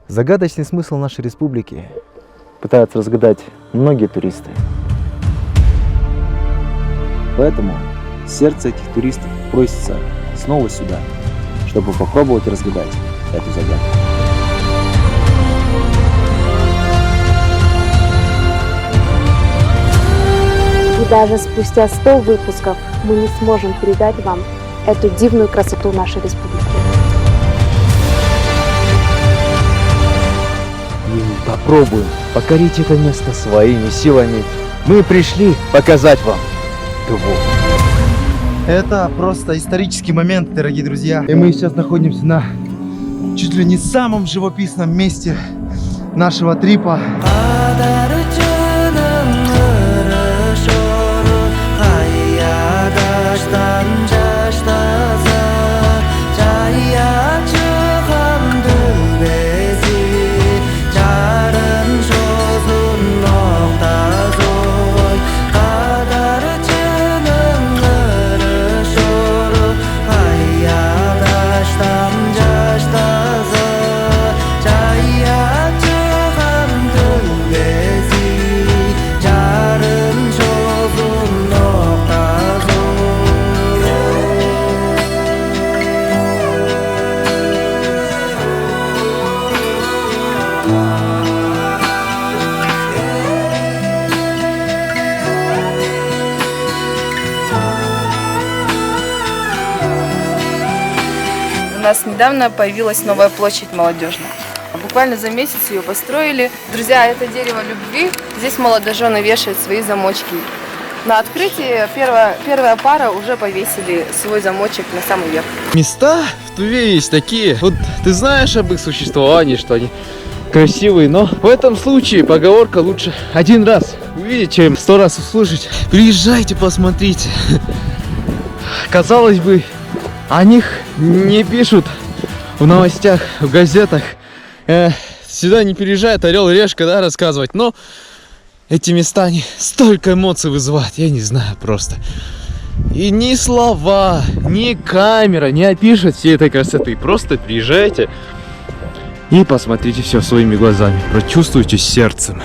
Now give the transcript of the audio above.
Загадочный смысл нашей республики Пытаются разгадать многие туристы. Поэтому сердце этих туристов просится снова сюда, чтобы попробовать разгадать эту загадку. И даже спустя 100 выпусков мы не сможем передать вам эту дивную красоту нашей республики. и попробуем покорить это место своими силами. Мы пришли показать вам его. Это просто исторический момент, дорогие друзья. И мы сейчас находимся на чуть ли не самом живописном месте нашего трипа. У нас недавно появилась новая площадь молодежная. Буквально за месяц ее построили. Друзья, это дерево любви. Здесь молодожены вешают свои замочки. На открытии первая пара уже повесили свой замочек на самый верх. Места в Туве есть такие. Вот ты знаешь об их существовании, что они красивые, но в этом случае поговорка лучше один раз увидеть, чем 100 раз услышать. Приезжайте, посмотрите. Казалось бы, о них не пишут в новостях, в газетах. Сюда не приезжает орел и решка, да, рассказывать. Но эти места, они столько эмоций вызывают, я не знаю просто. И ни слова, ни камера не опишут всей этой красоты. Просто приезжайте и посмотрите все своими глазами, прочувствуйте сердцем.